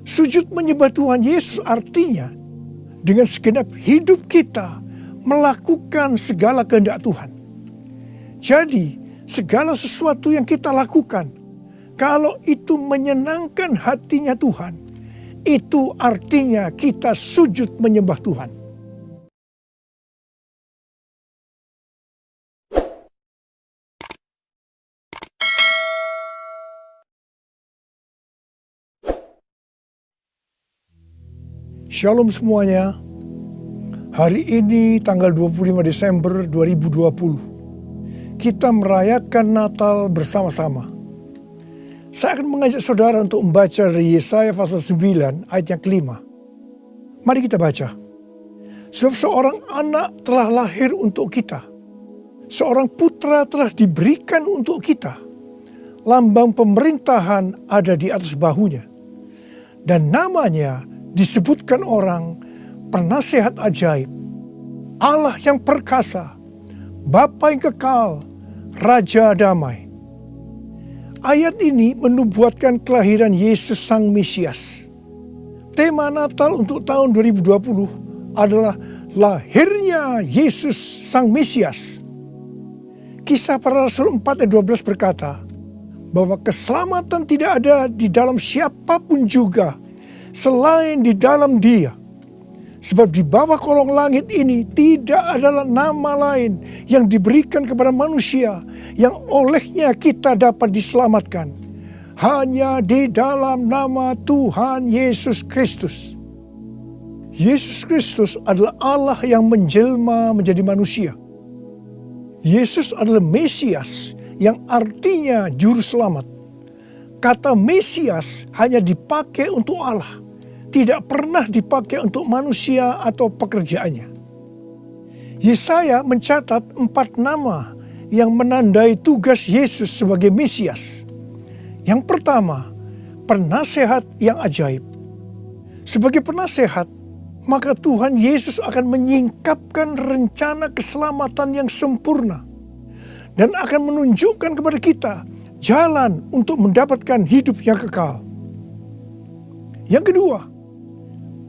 Sujud menyembah Tuhan Yesus artinya dengan segenap hidup kita melakukan segala kehendak Tuhan. Jadi segala sesuatu yang kita lakukan, kalau itu menyenangkan hatinya Tuhan, itu artinya kita sujud menyembah Tuhan. Shalom semuanya. Hari ini tanggal 25 Desember 2020. Kita merayakan Natal bersama-sama. Saya akan mengajak saudara untuk membaca dari Yesaya pasal 9 ayat yang kelima. Mari kita baca. Sebab seorang anak telah lahir untuk kita. Seorang putra telah diberikan untuk kita. Lambang pemerintahan ada di atas bahunya. Dan namanya disebutkan orang Penasehat Ajaib, Allah yang perkasa, Bapa yang kekal, Raja Damai. Ayat ini menubuatkan kelahiran Yesus Sang Mesias. Tema Natal untuk tahun 2020 adalah lahirnya Yesus Sang Mesias. Kisah Para Rasul 4 ayat 12 berkata bahwa keselamatan tidak ada di dalam siapapun juga selain di dalam Dia. Sebab di bawah kolong langit ini tidak adalah nama lain yang diberikan kepada manusia yang olehnya kita dapat diselamatkan. Hanya di dalam nama Tuhan Yesus Kristus. Yesus Kristus adalah Allah yang menjelma menjadi manusia. Yesus adalah Mesias yang artinya juru selamat. Kata Mesias hanya dipakai untuk Allah. Tidak pernah dipakai untuk manusia atau pekerjaannya. Yesaya mencatat 4 nama yang menandai tugas Yesus sebagai Mesias. Yang pertama, penasehat yang ajaib. Sebagai penasehat, maka Tuhan Yesus akan menyingkapkan rencana keselamatan yang sempurna dan akan menunjukkan kepada kita jalan untuk mendapatkan hidup yang kekal. Yang kedua,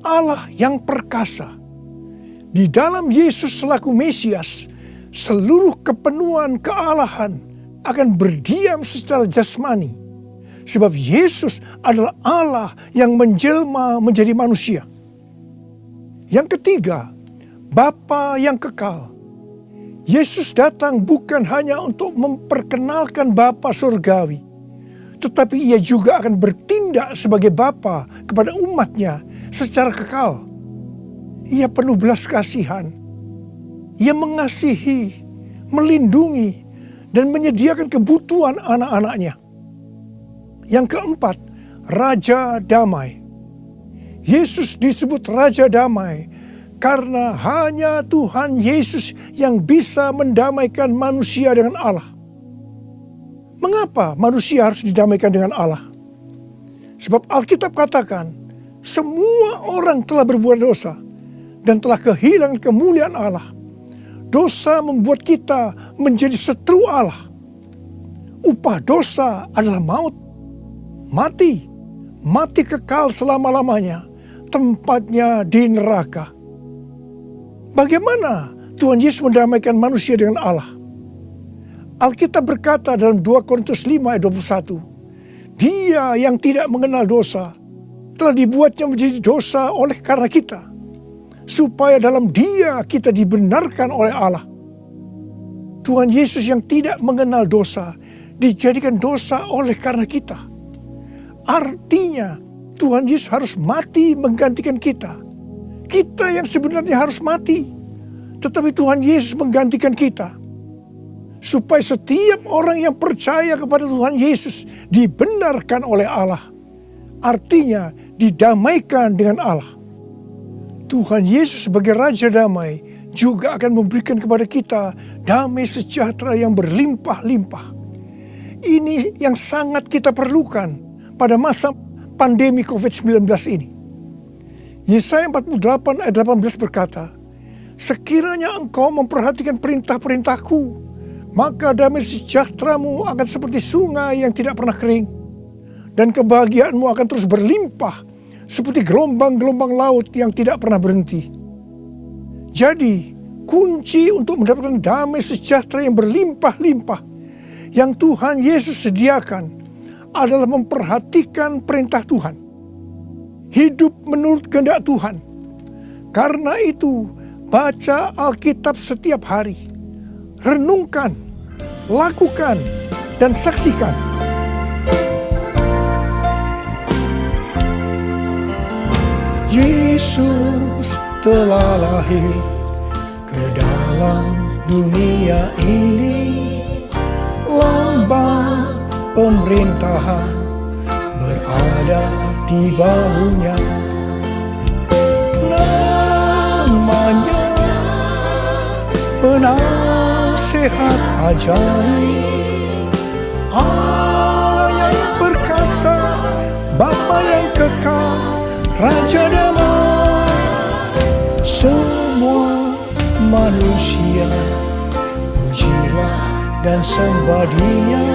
Allah yang perkasa. Di dalam Yesus selaku Mesias, seluruh kepenuhan kealahan akan berdiam secara jasmani. Sebab Yesus adalah Allah yang menjelma menjadi manusia. Yang ketiga, Bapa yang kekal. Yesus datang bukan hanya untuk memperkenalkan Bapa surgawi, tetapi ia juga akan bertindak sebagai Bapa kepada umatnya secara kekal. Ia penuh belas kasihan. Ia mengasihi, melindungi, dan menyediakan kebutuhan anak-anaknya. Yang keempat, Raja Damai. Yesus disebut Raja Damai karena hanya Tuhan Yesus yang bisa mendamaikan manusia dengan Allah. Mengapa manusia harus didamaikan dengan Allah? Sebab Alkitab katakan, semua orang telah berbuat dosa dan telah kehilangan kemuliaan Allah. Dosa membuat kita menjadi setru Allah. Upah dosa adalah maut, mati kekal selama-lamanya, tempatnya di neraka. Bagaimana Tuhan Yesus mendamaikan manusia dengan Allah? Alkitab berkata dalam 2 Korintus 5 ayat 21, Dia yang tidak mengenal dosa telah dibuatnya menjadi dosa oleh karena kita, supaya dalam Dia kita dibenarkan oleh Allah. Tuhan Yesus yang tidak mengenal dosa dijadikan dosa oleh karena kita. Artinya Tuhan Yesus harus mati menggantikan kita. Kita yang sebenarnya harus mati, tetapi Tuhan Yesus menggantikan kita. Supaya setiap orang yang percaya kepada Tuhan Yesus dibenarkan oleh Allah. Artinya didamaikan dengan Allah. Tuhan Yesus sebagai Raja Damai juga akan memberikan kepada kita damai sejahtera yang berlimpah-limpah. Ini yang sangat kita perlukan pada masa pandemi COVID-19 ini. Yesaya 48 ayat 18 berkata, Sekiranya engkau memperhatikan perintah-perintahku, maka damai sejahteramu akan seperti sungai yang tidak pernah kering. Dan kebahagiaanmu akan terus berlimpah seperti gelombang-gelombang laut yang tidak pernah berhenti. Jadi, kunci untuk mendapatkan damai sejahtera yang berlimpah-limpah yang Tuhan Yesus sediakan adalah memperhatikan perintah Tuhan. Hidup menurut kehendak Tuhan. Karena itu, baca Alkitab setiap hari. Renungkan, lakukan, dan saksikan. Yesus telah lahir ke dalam dunia ini. Lambang pemerintahan berada di bahunya. Namanya Penasehat Ajaib, Allah yang perkasa, Bapa yang kekal, Raja damai. Semua manusia pujilah dan sembah Dia,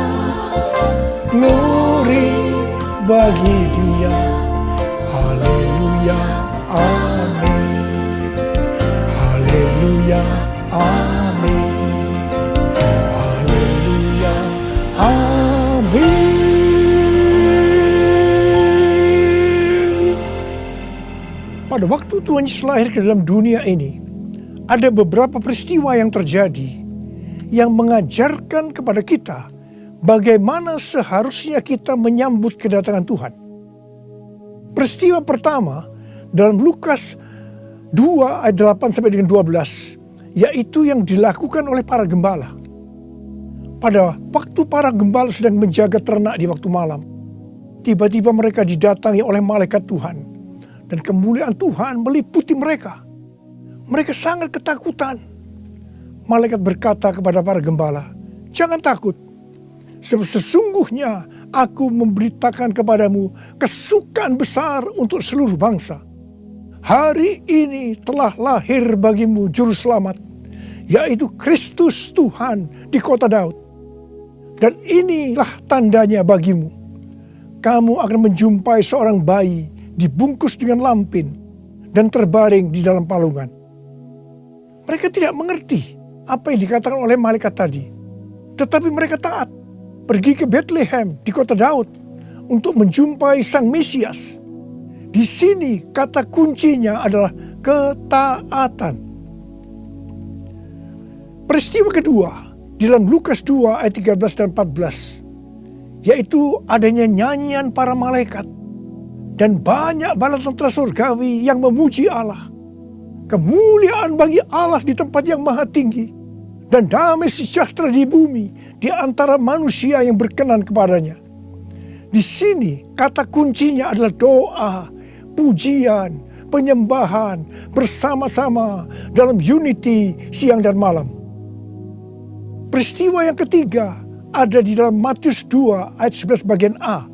glory bagi Dia. Haleluya, amin. Haleluya, amin. Haleluya, amin. Pada waktu Tuhan Yesus lahir ke dalam dunia ini, ada beberapa peristiwa yang terjadi yang mengajarkan kepada kita bagaimana seharusnya kita menyambut kedatangan Tuhan. Peristiwa pertama dalam Lukas 2 ayat 8 sampai dengan 12, yaitu yang dilakukan oleh para gembala. Pada waktu para gembala sedang menjaga ternak di waktu malam, tiba-tiba mereka didatangi oleh malaikat Tuhan, dan kemuliaan Tuhan meliputi mereka. Mereka sangat ketakutan. Malaikat berkata kepada para gembala, "Jangan takut, sebab sesungguhnya aku memberitakan kepadamu kesukaan besar untuk seluruh bangsa. Hari ini telah lahir bagimu Juru Selamat, yaitu Kristus Tuhan di kota Daud. Dan inilah tandanya bagimu. Kamu akan menjumpai seorang bayi dibungkus dengan lampin dan terbaring di dalam palungan." Mereka tidak mengerti apa yang dikatakan oleh malaikat tadi. Tetapi mereka taat, pergi ke Bethlehem di kota Daud untuk menjumpai Sang Mesias. Di sini kata kuncinya adalah ketaatan. Peristiwa kedua di dalam Lukas 2 ayat 13 dan 14, yaitu adanya nyanyian para malaikat dan banyak bala tentara surgawi yang memuji Allah. Kemuliaan bagi Allah di tempat yang maha tinggi, dan damai sejahtera di bumi di antara manusia yang berkenan kepadanya. Di sini kata kuncinya adalah doa, pujian, penyembahan bersama-sama dalam unity siang dan malam. Peristiwa yang ketiga ada di dalam Matius 2 ayat 11 bagian A,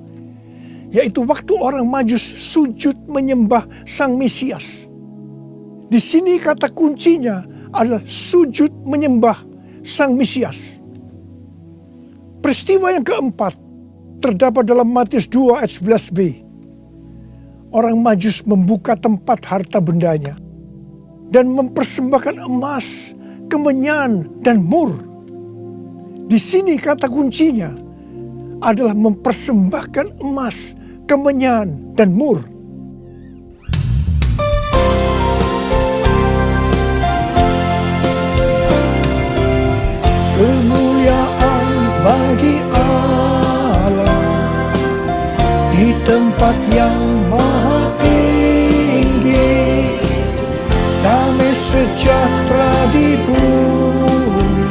yaitu waktu orang Majus sujud menyembah Sang Mesias. Di sini kata kuncinya adalah sujud menyembah Sang Mesias. Peristiwa yang keempat terdapat dalam Matius 2 ayat 11b. Orang Majus membuka tempat harta bendanya dan mempersembahkan emas, kemenyan, dan mur. Di sini kata kuncinya adalah mempersembahkan emas, kemenyan, dan mur. Kemuliaan bagi Allah di tempat yang maha tinggi, damai sejahtera di bumi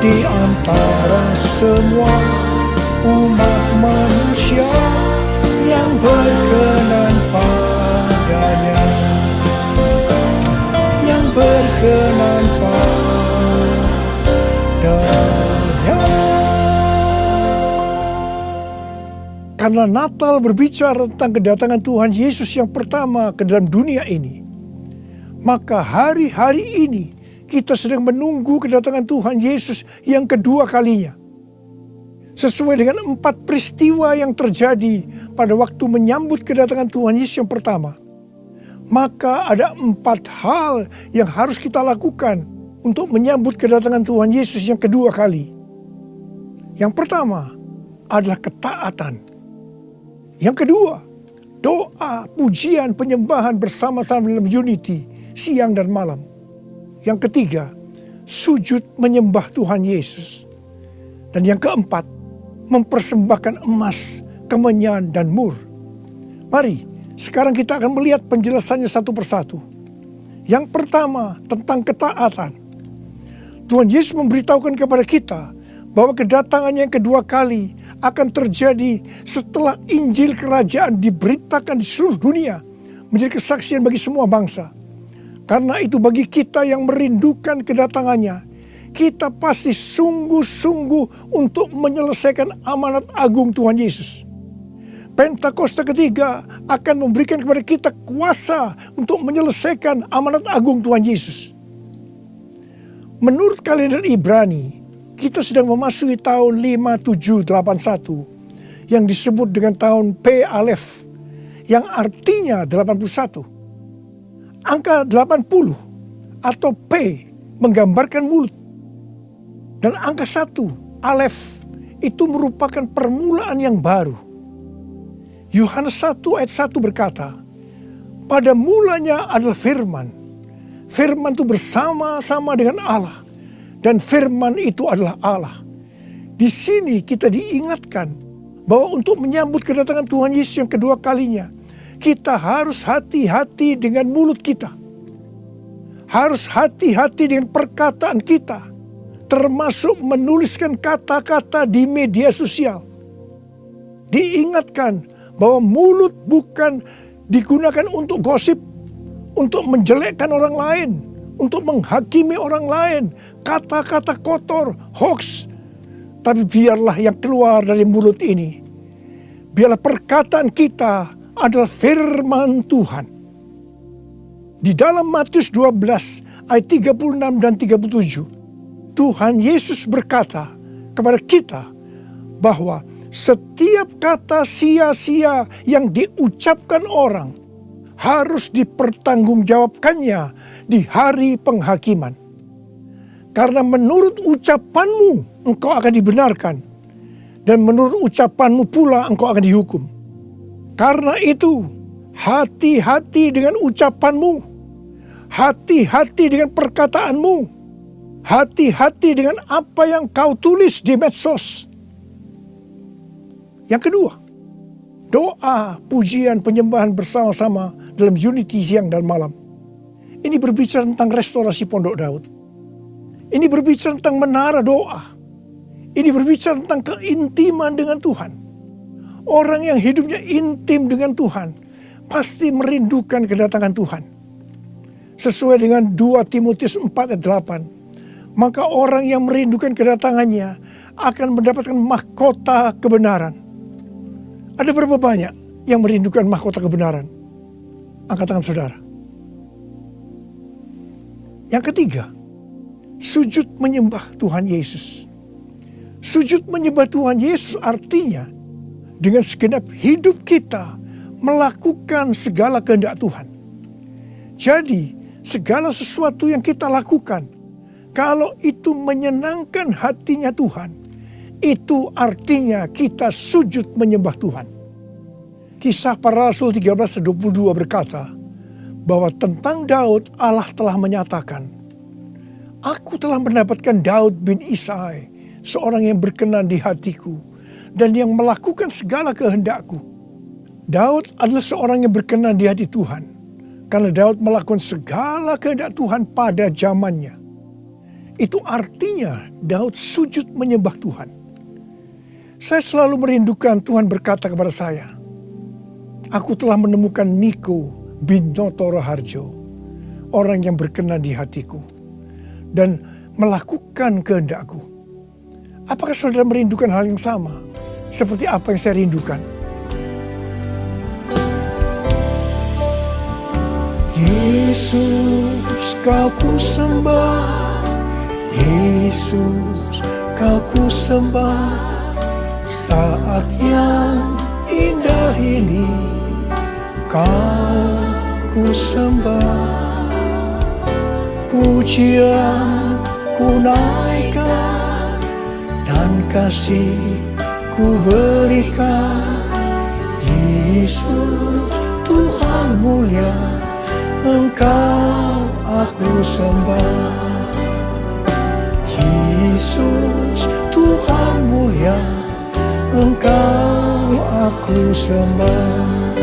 di antara semua umat manusia yang berkenan padanya, yang berkenan padanya. Karena Natal berbicara tentang kedatangan Tuhan Yesus yang pertama ke dalam dunia ini, maka hari-hari ini kita sedang menunggu kedatangan Tuhan Yesus yang kedua kalinya. Sesuai dengan 4 peristiwa yang terjadi pada waktu menyambut kedatangan Tuhan Yesus yang pertama. Maka ada 4 hal yang harus kita lakukan untuk menyambut kedatangan Tuhan Yesus yang kedua kali. Yang pertama adalah ketaatan. Yang kedua, doa, pujian, penyembahan bersama-sama dalam unity, siang dan malam. Yang ketiga, sujud menyembah Tuhan Yesus. Dan yang keempat, mempersembahkan emas, kemenyan, dan mur. Mari, sekarang kita akan melihat penjelasannya satu persatu. Yang pertama, tentang ketaatan. Tuhan Yesus memberitahukan kepada kita bahwa kedatangannya yang kedua kali akan terjadi setelah Injil Kerajaan diberitakan di seluruh dunia, menjadi kesaksian bagi semua bangsa. Karena itu bagi kita yang merindukan kedatangannya, kita pasti sungguh-sungguh untuk menyelesaikan amanat agung Tuhan Yesus. Pentakosta ketiga akan memberikan kepada kita kuasa untuk menyelesaikan amanat agung Tuhan Yesus. Menurut kalender Ibrani, kita sedang memasuki tahun 5781 yang disebut dengan tahun P Alef, yang artinya 81. Angka 80 atau P menggambarkan mulut. Dan angka 1, Alef, itu merupakan permulaan yang baru. Yohanes 1 ayat 1 berkata, pada mulanya adalah firman. Firman itu bersama-sama dengan Allah. Dan firman itu adalah Allah. Di sini kita diingatkan bahwa untuk menyambut kedatangan Tuhan Yesus yang kedua kalinya, kita harus hati-hati dengan mulut kita. Harus hati-hati dengan perkataan kita. Termasuk menuliskan kata-kata di media sosial. Diingatkan bahwa mulut bukan digunakan untuk gosip, untuk menjelekkan orang lain, untuk menghakimi orang lain, kata-kata kotor, hoax. Tapi biarlah yang keluar dari mulut ini, biarlah perkataan kita adalah firman Tuhan. Di dalam Matius 12 ayat 36 dan 37, Tuhan Yesus berkata kepada kita bahwa setiap kata sia-sia yang diucapkan orang harus dipertanggungjawabkannya di hari penghakiman. Karena menurut ucapanmu engkau akan dibenarkan, dan menurut ucapanmu pula engkau akan dihukum. Karena itu, hati-hati dengan ucapanmu, hati-hati dengan perkataanmu, hati-hati dengan apa yang kau tulis di medsos. Yang kedua, doa, pujian, penyembahan bersama-sama dalam unity siang dan malam. Ini berbicara tentang restorasi Pondok Daud. Ini berbicara tentang menara doa. Ini berbicara tentang keintiman dengan Tuhan. Orang yang hidupnya intim dengan Tuhan pasti merindukan kedatangan Tuhan. Sesuai dengan 2 Timotius 4 ayat 8. Maka orang yang merindukan kedatangannya akan mendapatkan mahkota kebenaran. Ada berapa banyak yang merindukan mahkota kebenaran? Angkat tangan saudara. Yang ketiga, sujud menyembah Tuhan Yesus. Sujud menyembah Tuhan Yesus artinya dengan segenap hidup kita melakukan segala kehendak Tuhan. Jadi segala sesuatu yang kita lakukan, kalau itu menyenangkan hatinya Tuhan, itu artinya kita sujud menyembah Tuhan. Kisah Para Rasul 13:22 berkata bahwa tentang Daud Allah telah menyatakan, aku telah mendapatkan Daud bin Isai, seorang yang berkenan di hatiku dan yang melakukan segala kehendakku. Daud adalah seorang yang berkenan di hati Tuhan karena Daud melakukan segala kehendak Tuhan pada zamannya. Itu artinya Daud sujud menyembah Tuhan. Saya selalu merindukan Tuhan berkata kepada saya, aku telah menemukan Niko bin Noto Raharjo, orang yang berkenan di hatiku dan melakukan kehendakku. Apakah saudara merindukan hal yang sama seperti apa yang saya rindukan? Yesus, kau ku sembah, Yesus, kau ku sembah, Saat yang indah ini kau ku sembah, pujian ku naikkan dan kasih ku berikan. Yesus Tuhan mulia, Engkau aku sembah. Yesus Tuhan mulia, Engkau aku sembah.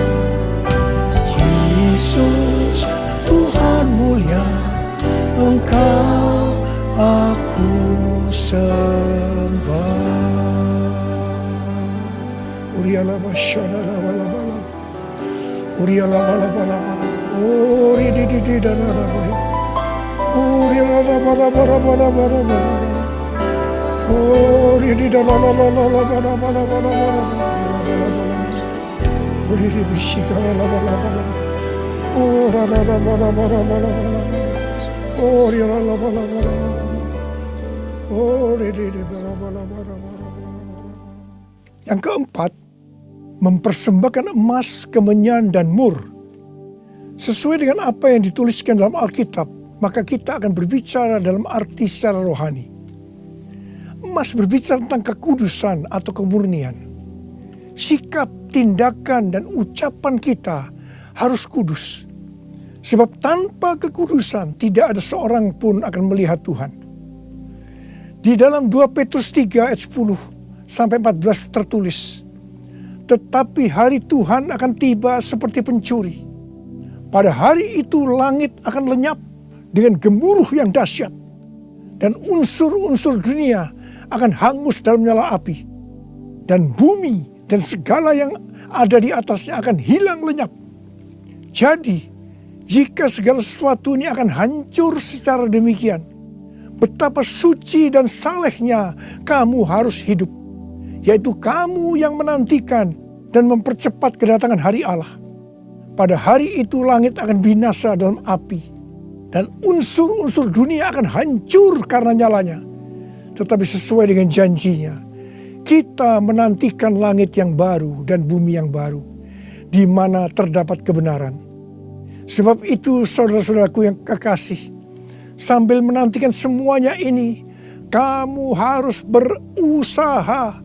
Yesus Tuhan mulia, Engkau aku sembah. Uriala basyana la bala bala, uriala bala bala bala, uri di da da da, uriala bala bala bala bala bala, uri di da la la la la bala bala bala bala, uri di bishika la bala bala, ura la la bala bala bala bala, uriala la bala bala bala, uri di bala bala bala bala. Yang keempat, mempersembahkan emas, kemenyan, dan mur. Sesuai dengan apa yang dituliskan dalam Alkitab, maka kita akan berbicara dalam arti secara rohani. Emas berbicara tentang kekudusan atau kemurnian. Sikap, tindakan, dan ucapan kita harus kudus. Sebab tanpa kekudusan tidak ada seorang pun akan melihat Tuhan. Di dalam 2 Petrus 3 ayat 10-14 tertulis, tetapi hari Tuhan akan tiba seperti pencuri. Pada hari itu langit akan lenyap dengan gemuruh yang dahsyat, dan unsur-unsur dunia akan hangus dalam nyala api, dan bumi dan segala yang ada di atasnya akan hilang lenyap. Jadi, jika segala sesuatu ini akan hancur secara demikian, betapa suci dan salehnya kamu harus hidup, yaitu kamu yang menantikan dan mempercepat kedatangan hari Allah. Pada hari itu langit akan binasa dalam api, dan unsur-unsur dunia akan hancur karena nyalanya. Tetapi sesuai dengan janjinya, kita menantikan langit yang baru dan bumi yang baru, di mana terdapat kebenaran. Sebab itu saudara-saudaraku yang kekasih, sambil menantikan semuanya ini, kamu harus berusaha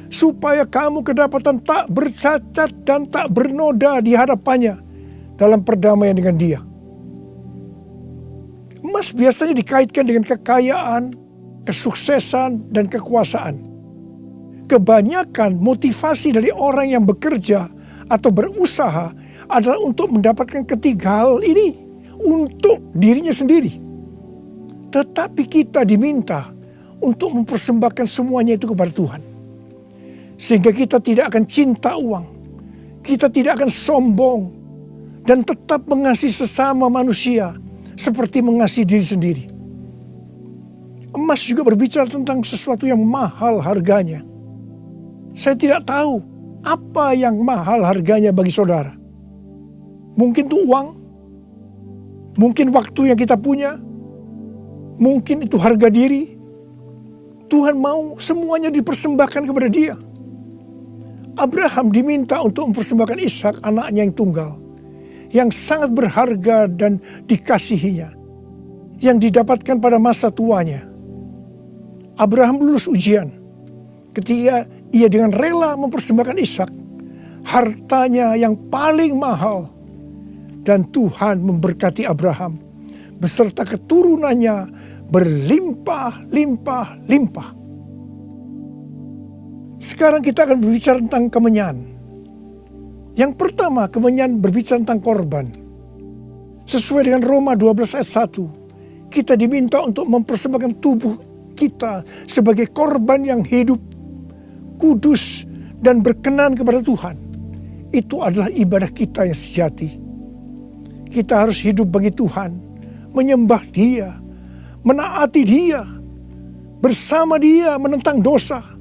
supaya kamu kedapatan tak bercacat dan tak bernoda di hadapannya dalam perdamaian dengan Dia. Emas biasanya dikaitkan dengan kekayaan, kesuksesan, dan kekuasaan. Kebanyakan motivasi dari orang yang bekerja atau berusaha adalah untuk mendapatkan ketiga hal ini untuk dirinya sendiri. Tetapi kita diminta untuk mempersembahkan semuanya itu kepada Tuhan. Sehingga kita tidak akan cinta uang, kita tidak akan sombong, dan tetap mengasihi sesama manusia seperti mengasihi diri sendiri. Emas juga berbicara tentang sesuatu yang mahal harganya. Saya tidak tahu apa yang mahal harganya bagi saudara. Mungkin itu uang, mungkin waktu yang kita punya, mungkin itu harga diri. Tuhan mau semuanya dipersembahkan kepada Dia. Abraham diminta untuk mempersembahkan Ishak, anaknya yang tunggal, yang sangat berharga dan dikasihinya, yang didapatkan pada masa tuanya. Abraham lulus ujian ketika ia dengan rela mempersembahkan Ishak, hartanya yang paling mahal, dan Tuhan memberkati Abraham beserta keturunannya berlimpah-limpah-limpah. Sekarang kita akan berbicara tentang kemenyan. Yang pertama, kemenyan berbicara tentang korban. Sesuai dengan Roma 12 ayat 1, kita diminta untuk mempersembahkan tubuh kita sebagai korban yang hidup, kudus, dan berkenan kepada Tuhan. Itu adalah ibadah kita yang sejati. Kita harus hidup bagi Tuhan, menyembah Dia, menaati Dia, bersama Dia menentang dosa,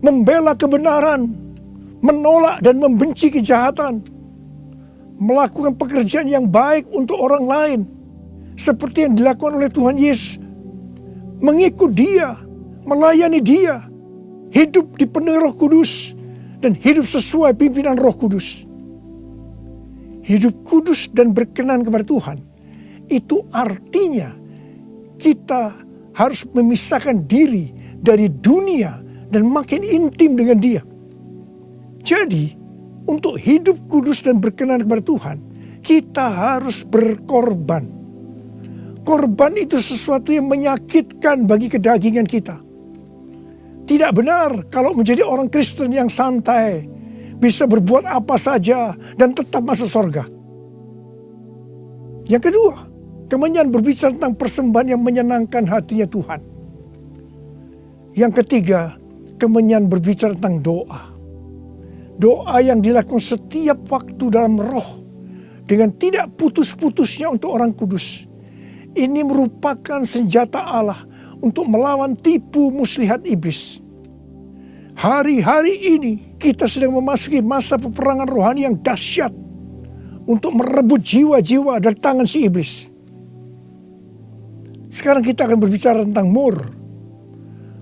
membela kebenaran, menolak dan membenci kejahatan, melakukan pekerjaan yang baik untuk orang lain, seperti yang dilakukan oleh Tuhan Yesus, mengikut Dia, melayani Dia, hidup dipenuhi Roh Kudus, dan hidup sesuai pimpinan Roh Kudus. Hidup kudus dan berkenan kepada Tuhan, itu artinya kita harus memisahkan diri dari dunia dan makin intim dengan Dia. Jadi, untuk hidup kudus dan berkenan kepada Tuhan, kita harus berkorban. Korban itu sesuatu yang menyakitkan bagi kedagingan kita. Tidak benar kalau menjadi orang Kristen yang santai, bisa berbuat apa saja dan tetap masuk surga. Yang kedua, kemenyan berbicara tentang persembahan yang menyenangkan hatinya Tuhan. Yang ketiga, kemenyan berbicara tentang doa. Doa yang dilakukan setiap waktu dalam roh, dengan tidak putus-putusnya untuk orang kudus. Ini merupakan senjata Allah untuk melawan tipu muslihat iblis. Hari-hari ini kita sedang memasuki masa peperangan rohani yang dahsyat untuk merebut jiwa-jiwa dari tangan si iblis. Sekarang kita akan berbicara tentang mur.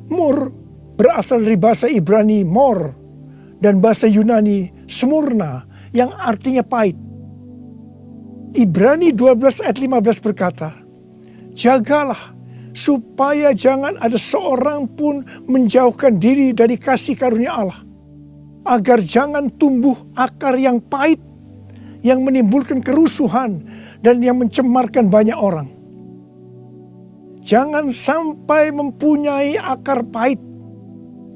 Mur berasal dari bahasa Ibrani mor dan bahasa Yunani smurna yang artinya pahit. Ibrani 12 ayat 15 berkata, jagalah supaya jangan ada seorang pun menjauhkan diri dari kasih karunia Allah, agar jangan tumbuh akar yang pahit, yang menimbulkan kerusuhan dan yang mencemarkan banyak orang. Jangan sampai mempunyai akar pahit.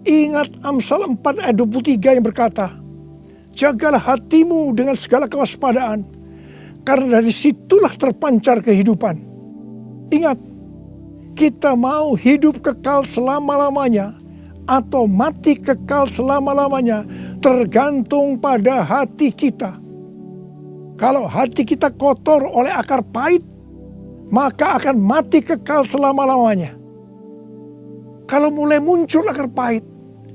Ingat Amsal 4 ayat 23 yang berkata, jagalah hatimu dengan segala kewaspadaan, karena dari situlah terpancar kehidupan. Ingat, kita mau hidup kekal selama-lamanya atau mati kekal selama-lamanya tergantung pada hati kita. Kalau hati kita kotor oleh akar pahit, maka akan mati kekal selama-lamanya. Kalau mulai muncul akar pahit,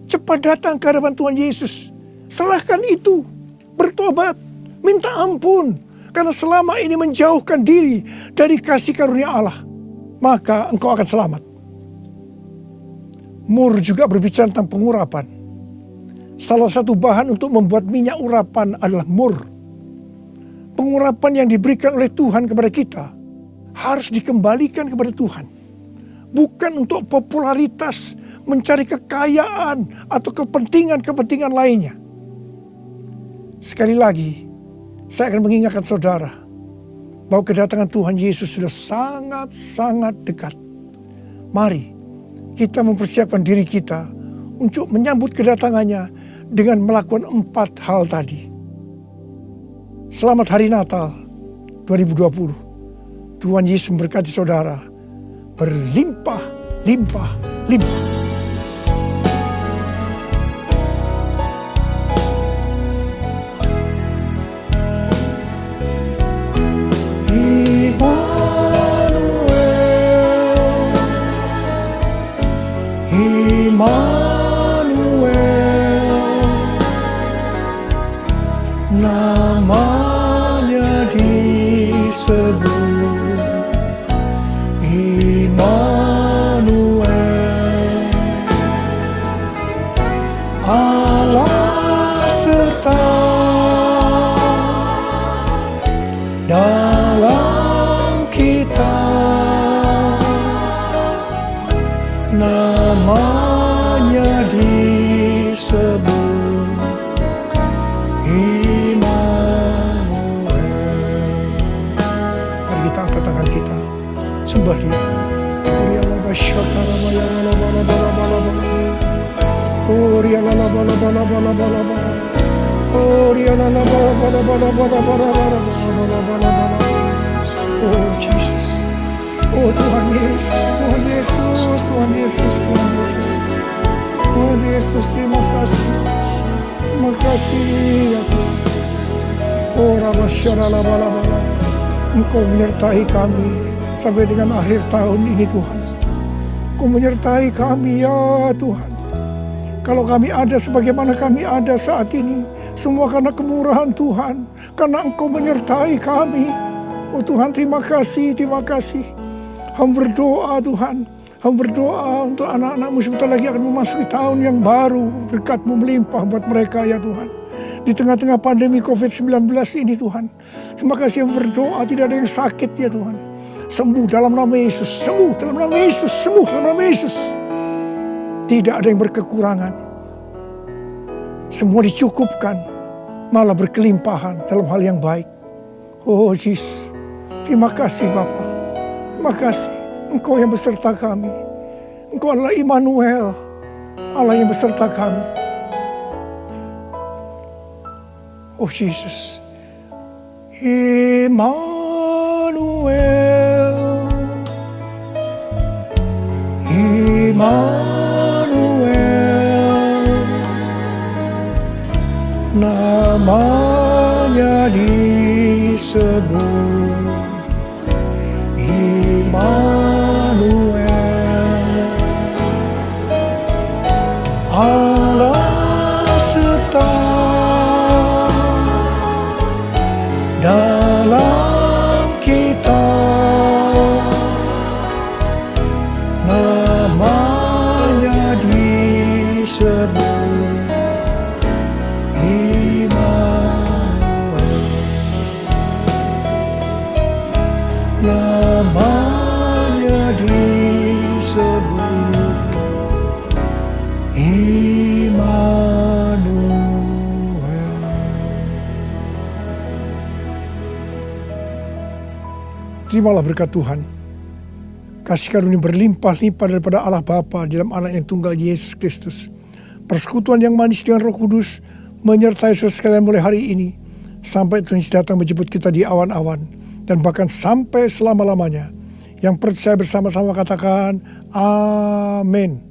cepat datang ke hadapan Tuhan Yesus. Serahkan itu, bertobat, minta ampun. Karena selama ini menjauhkan diri dari kasih karunia Allah, maka engkau akan selamat. Mur juga berbicara tentang pengurapan. Salah satu bahan untuk membuat minyak urapan adalah mur. Pengurapan yang diberikan oleh Tuhan kepada kita harus dikembalikan kepada Tuhan. Bukan untuk popularitas, mencari kekayaan, atau kepentingan-kepentingan lainnya. Sekali lagi, saya akan mengingatkan saudara bahwa kedatangan Tuhan Yesus sudah sangat-sangat dekat. Mari kita mempersiapkan diri kita untuk menyambut kedatangannya dengan melakukan 4 hal tadi. Selamat Hari Natal 2020. Tuhan Yesus memberkati saudara berlimpah, limpah, limpah. Namanya disebut Immanuel, Allah serta dalam kita. Namanya disebut tangan kita, sembah Dia. Oh Jesus, oh Tuhan Yesus, Tuhan Yesus, Tuhan Yesus, Tuhan Yesus, Tuhan Yesus, terima kasih ya Tuhan. Oh Rabbasharalabalabala, Engkau menyertai kami sampai dengan akhir tahun ini Tuhan. Engkau menyertai kami ya Tuhan. Kalau kami ada sebagaimana kami ada saat ini, semua karena kemurahan Tuhan, karena Engkau menyertai kami. Oh Tuhan, terima kasih, terima kasih. Hamba berdoa Tuhan, Hamba berdoa untuk anak-anakmu sebentar lagi akan memasuki tahun yang baru. Berkat-Mu melimpah buat mereka ya Tuhan. Di tengah-tengah pandemi COVID-19 ini Tuhan. Terima kasih hamba berdoa tidak ada yang sakit ya Tuhan. Sembuh dalam nama Yesus. Sembuh dalam nama Yesus. Sembuh dalam nama Yesus. Tidak ada yang berkekurangan. Semua dicukupkan. Malah berkelimpahan dalam hal yang baik. Oh Jesus. Terima kasih Bapa. Terima kasih. Engkau yang beserta kami. Engkau adalah Immanuel. Allah yang beserta kami. Oh Jesus. Immanuel. Immanuel. Namanya disebut Immanuel, Allah serta dalam kita, namanya disebut namanya disebut Immanuel. Terimalah berkat Tuhan. Kasih karunia berlimpah-limpah daripada Allah Bapa dalam anak yang tunggal Yesus Kristus. Persekutuan yang manis dengan Roh Kudus menyertai saudara sekalian mulai hari ini sampai Tuhan Yesus datang menjemput kita di awan-awan. Dan bahkan sampai selama-lamanya. Yang percaya bersama-sama katakan amin.